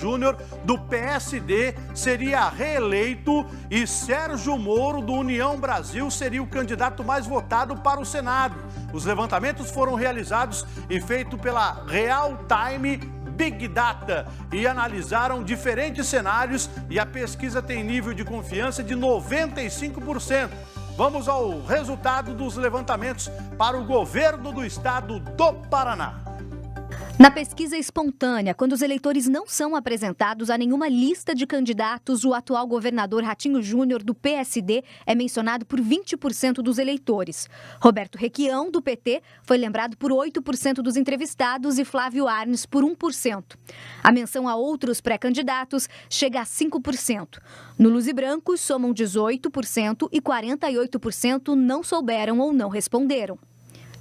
Júnior, do PSD, seria reeleito e Sérgio Moro, do União Brasil, seria o candidato mais votado para o Senado. Os levantamentos foram realizados e feitos pela Real Time Big Data e analisaram diferentes cenários e a pesquisa tem nível de confiança de 95%. Vamos ao resultado dos levantamentos para o governo do estado do Paraná. Na pesquisa espontânea, quando os eleitores não são apresentados a nenhuma lista de candidatos, o atual governador Ratinho Júnior, do PSD, é mencionado por 20% dos eleitores. Roberto Requião, do PT, foi lembrado por 8% dos entrevistados e Flávio Arnes por 1%. A menção a outros pré-candidatos chega a 5%. Nulos e brancos somam 18% e 48% não souberam ou não responderam.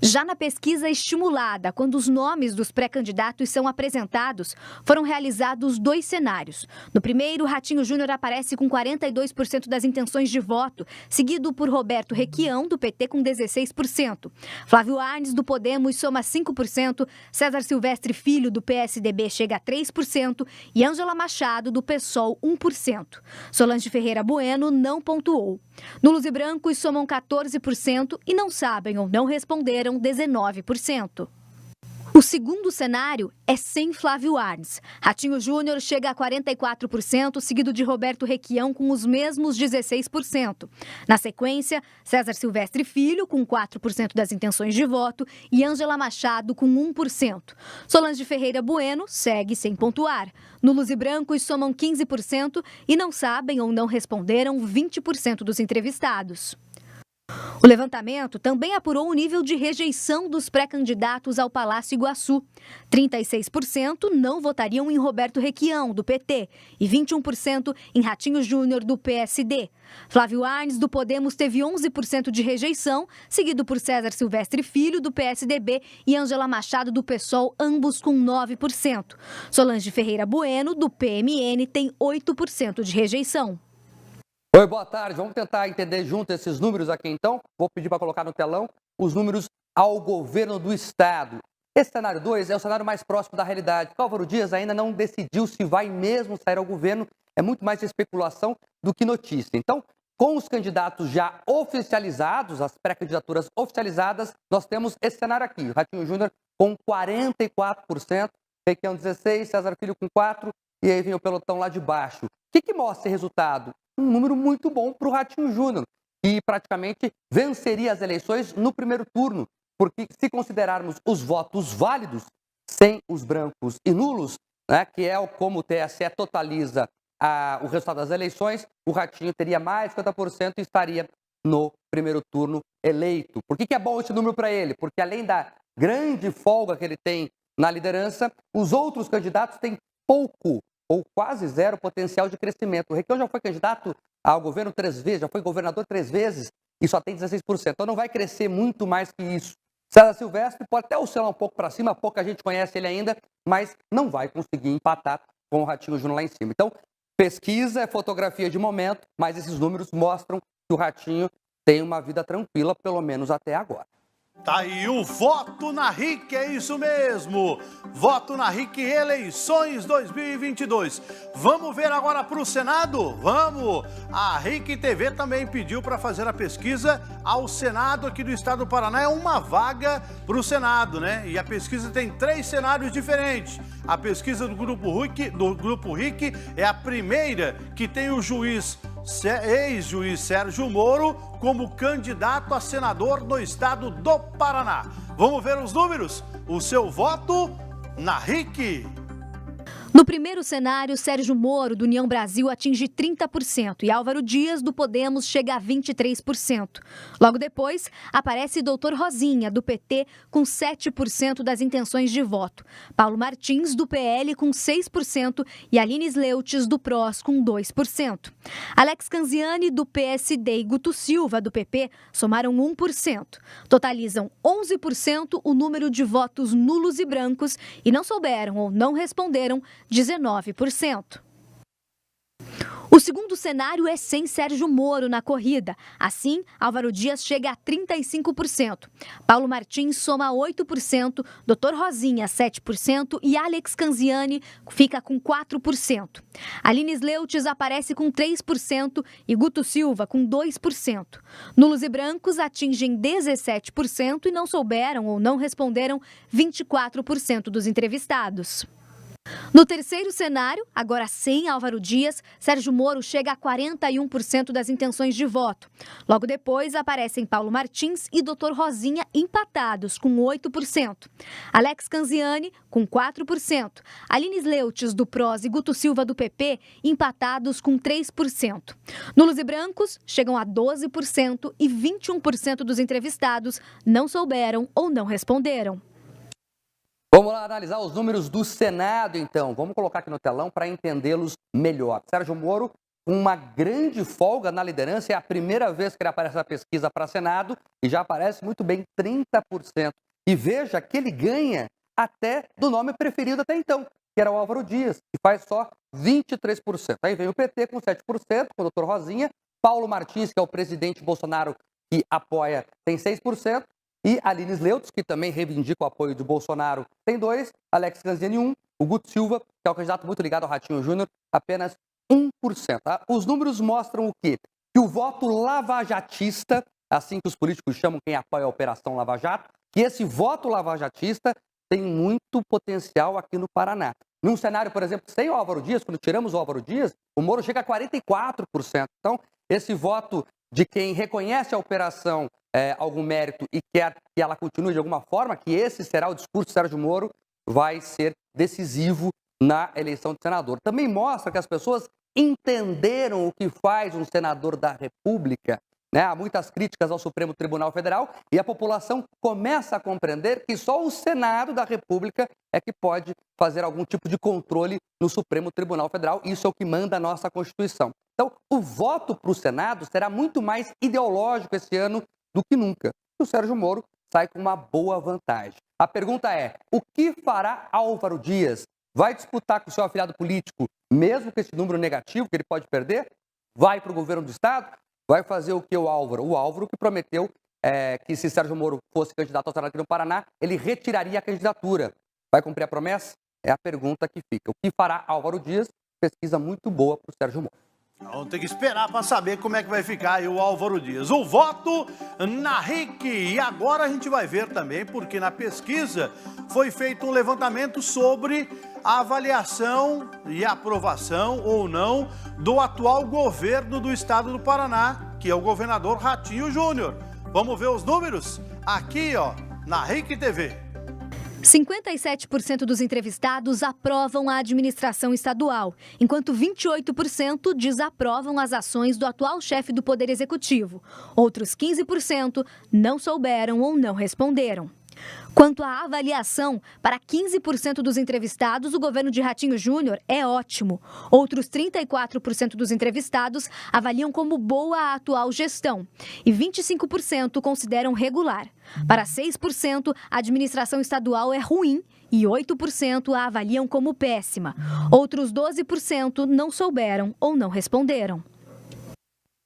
Já na pesquisa estimulada, quando os nomes dos pré-candidatos são apresentados, foram realizados 2 cenários. No primeiro, Ratinho Júnior aparece com 42% das intenções de voto, seguido por Roberto Requião, do PT, com 16%. Flávio Arnes, do Podemos, soma 5%, César Silvestre Filho, do PSDB, chega a 3% e Ângela Machado, do PSOL, 1%. Solange Ferreira Bueno não pontuou. Nulos e brancos somam 14% e não sabem ou não responderam 19%. O segundo cenário é sem Flávio Arnes. Ratinho Júnior chega a 44%, seguido de Roberto Requião com os mesmos 16%. Na sequência, César Silvestre Filho com 4% das intenções de voto e Ângela Machado com 1%. Solange Ferreira Bueno segue sem pontuar. Nulos e brancos somam 15% e não sabem ou não responderam 20% dos entrevistados. O levantamento também apurou o nível de rejeição dos pré-candidatos ao Palácio Iguaçu. 36% não votariam em Roberto Requião, do PT, e 21% em Ratinho Júnior, do PSD. Flávio Arnes, do Podemos, teve 11% de rejeição, seguido por César Silvestre Filho, do PSDB, e Ângela Machado, do PSOL, ambos com 9%. Solange Ferreira Bueno, do PMN, tem 8% de rejeição. Oi, boa tarde. Vamos tentar entender junto esses números aqui, então. Vou pedir para colocar no telão os números ao governo do estado. Esse cenário 2 é o cenário mais próximo da realidade. Álvaro Dias ainda não decidiu se vai mesmo sair ao governo. É muito mais especulação do que notícia. Então, com os candidatos já oficializados, as pré-candidaturas oficializadas, nós temos esse cenário aqui. Ratinho Júnior com 44%, Requião 16%, César Filho com 4%, e aí vem o pelotão lá de baixo. O que mostra esse resultado? Um número muito bom para o Ratinho Júnior, que praticamente venceria as eleições no primeiro turno, porque se considerarmos os votos válidos, sem os brancos e nulos, né, que é como o TSE totaliza o resultado das eleições, o Ratinho teria mais de 50% e estaria no primeiro turno eleito. Por que é bom esse número para ele? Porque além da grande folga que ele tem na liderança, os outros candidatos têm pouco ou quase zero potencial de crescimento. O Requião já foi candidato ao governo 3 vezes, já foi governador 3 vezes e só tem 16%. Então não vai crescer muito mais que isso. César Silvestre pode até oscilar um pouco para cima, pouca gente conhece ele ainda, mas não vai conseguir empatar com o Ratinho Júnior lá em cima. Então, pesquisa é fotografia de momento, mas esses números mostram que o Ratinho tem uma vida tranquila, pelo menos até agora. Tá aí o voto na RIC, é isso mesmo. Voto na RIC, eleições 2022. Vamos ver agora para o Senado? Vamos! A RIC TV também pediu para fazer a pesquisa ao Senado aqui do estado do Paraná. É uma vaga para o Senado, né? E a pesquisa tem 3 cenários diferentes. A pesquisa do Grupo RIC é a primeira que tem o ex-juiz Sérgio Moro como candidato a senador do estado do Paraná. Vamos ver os números? O seu voto na RIC. No primeiro cenário, Sérgio Moro, do União Brasil, atinge 30% e Álvaro Dias, do Podemos, chega a 23%. Logo depois, aparece Dr. Rosinha, do PT, com 7% das intenções de voto. Paulo Martins, do PL, com 6% e Aline Sleutes, do PROS, com 2%. Alex Canziani, do PSD, e Guto Silva, do PP, somaram 1%. Totalizam 11% o número de votos nulos e brancos e não souberam ou não responderam 19%. O O segundo cenário é sem Sérgio Moro na corrida. Assim, Álvaro Dias chega a 35%. Paulo Martins soma 8%, Dr. Rosinha 7% e Alex Canziani fica com 4%. Aline Sleutz aparece com 3% e Guto Silva com 2%. Nulos e brancos atingem 17% e não souberam ou não responderam 24% dos entrevistados. No terceiro cenário, agora sem Álvaro Dias, Sérgio Moro chega a 41% das intenções de voto. Logo depois aparecem Paulo Martins e Dr. Rosinha empatados, com 8%. Alex Canziani, com 4%. Aline Sleutz, do PROS, e Guto Silva, do PP, empatados com 3%. Nulos e brancos chegam a 12% e 21% dos entrevistados não souberam ou não responderam. Vamos lá analisar os números do Senado, então. Vamos colocar aqui no telão para entendê-los melhor. Sérgio Moro, com uma grande folga na liderança, é a primeira vez que ele aparece na pesquisa para Senado e já aparece muito bem, 30%. E veja que ele ganha até do nome preferido até então, que era o Álvaro Dias, que faz só 23%. Aí vem o PT com 7%, com o Dr. Rosinha, Paulo Martins, que é o presidente Bolsonaro, que apoia, tem 6%. E Aline Sleutz, que também reivindica o apoio de Bolsonaro, tem 2%, Alex Canziani 1%, o Guto Silva, que é o candidato muito ligado ao Ratinho Júnior, apenas 1%. Tá? Os números mostram o quê? Que o voto lavajatista, assim que os políticos chamam quem apoia a Operação Lava Jato, que esse voto lavajatista tem muito potencial aqui no Paraná. Num cenário, por exemplo, sem o Álvaro Dias, quando tiramos o Álvaro Dias, o Moro chega a 44%. Então, esse voto de quem reconhece a operação algum mérito e quer que ela continue de alguma forma, que esse será o discurso de Sérgio Moro, vai ser decisivo na eleição de senador. Também mostra que as pessoas entenderam o que faz um senador da República. Né? Há muitas críticas ao Supremo Tribunal Federal e a população começa a compreender que só o Senado da República é que pode fazer algum tipo de controle no Supremo Tribunal Federal. Isso é o que manda a nossa Constituição. Então, o voto para o Senado será muito mais ideológico esse ano do que nunca. O Sérgio Moro sai com uma boa vantagem. A pergunta é, o que fará Álvaro Dias? Vai disputar com o seu afiliado político, mesmo com esse número negativo que ele pode perder? Vai para o governo do Estado? Vai fazer o que o Álvaro? O Álvaro que prometeu que se Sérgio Moro fosse candidato ao Senado aqui no Paraná, ele retiraria a candidatura. Vai cumprir a promessa? É a pergunta que fica. O que fará Álvaro Dias? Pesquisa muito boa para o Sérgio Moro. Vamos ter que esperar para saber como é que vai ficar aí o Álvaro Dias. O voto na RIC. E agora a gente vai ver também, porque na pesquisa foi feito um levantamento sobre a avaliação e aprovação ou não do atual governo do estado do Paraná, que é o governador Ratinho Júnior. Vamos ver os números aqui, ó, na RIC TV. 57% dos entrevistados aprovam a administração estadual, enquanto 28% desaprovam as ações do atual chefe do Poder Executivo. Outros 15% não souberam ou não responderam. Quanto à avaliação, para 15% dos entrevistados, o governo de Ratinho Júnior é ótimo. Outros 34% dos entrevistados avaliam como boa a atual gestão e 25% consideram regular. Para 6%, a administração estadual é ruim e 8% a avaliam como péssima. Outros 12% não souberam ou não responderam.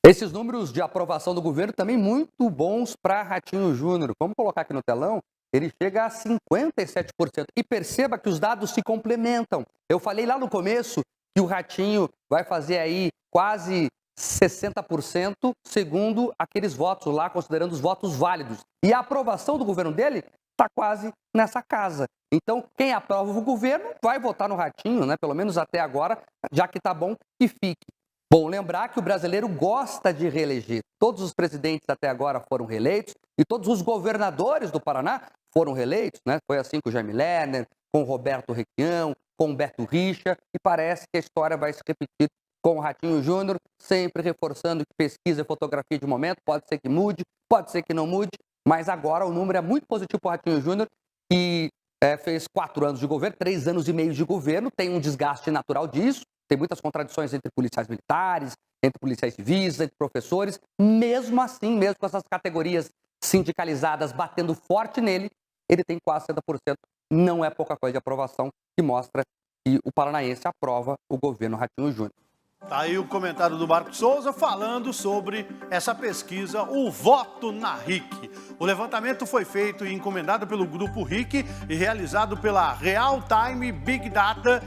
Esses números de aprovação do governo também muito bons para Ratinho Júnior. Vamos colocar aqui no telão. Ele chega a 57%. E perceba que os dados se complementam. Eu falei lá no começo que o Ratinho vai fazer aí quase 60% segundo aqueles votos lá, considerando os votos válidos. E a aprovação do governo dele está quase nessa casa. Então, quem aprova o governo vai votar no Ratinho, né? Pelo menos até agora, já que está bom que fique. Bom, lembrar que o brasileiro gosta de reeleger. Todos os presidentes até agora foram reeleitos e todos os governadores do Paraná foram reeleitos, né? Foi assim com o Jaime Lerner, com o Roberto Requião, com o Beto Richa, e parece que a história vai se repetir com o Ratinho Júnior, sempre reforçando que pesquisa e fotografia de momento, pode ser que mude, pode ser que não mude, mas agora o número é muito positivo para o Ratinho Júnior, que fez 4 anos de governo, 3 anos e meio de governo, tem um desgaste natural disso, tem muitas contradições entre policiais militares, entre policiais civis, entre professores. Mesmo assim, mesmo com essas categorias sindicalizadas batendo forte nele, ele tem quase 60%. Não é pouca coisa de aprovação, que mostra que o paranaense aprova o governo Ratinho Júnior. Tá aí o comentário do Marcos Souza falando sobre essa pesquisa, o voto na RIC. O levantamento foi feito e encomendado pelo Grupo RIC e realizado pela Real Time Big Data,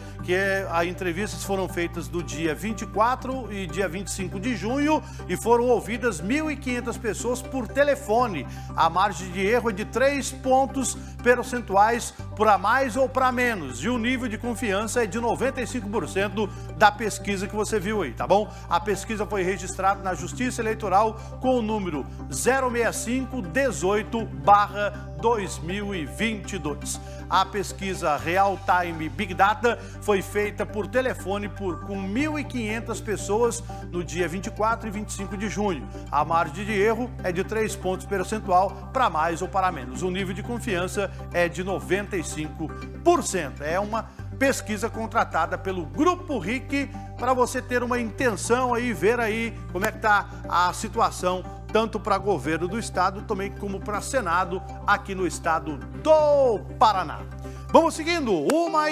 as entrevistas foram feitas do dia 24 e dia 25 de junho e foram ouvidas 1.500 pessoas por telefone. A margem de erro é de 3 pontos percentuais para mais ou para menos e o nível de confiança é de 95% da pesquisa que você viu aí, tá bom? A pesquisa foi registrada na Justiça Eleitoral com o número 06518/2022. A pesquisa Real Time Big Data foi feita por telefone com 1.500 pessoas no dia 24 e 25 de junho. A margem de erro é de 3 pontos percentual para mais ou para menos. O nível de confiança é de 95%. É uma pesquisa contratada pelo Grupo RIC para você ter uma intenção aí, ver aí como é que está a situação, tanto para governo do estado, também como para Senado aqui no estado do Paraná. Vamos seguindo,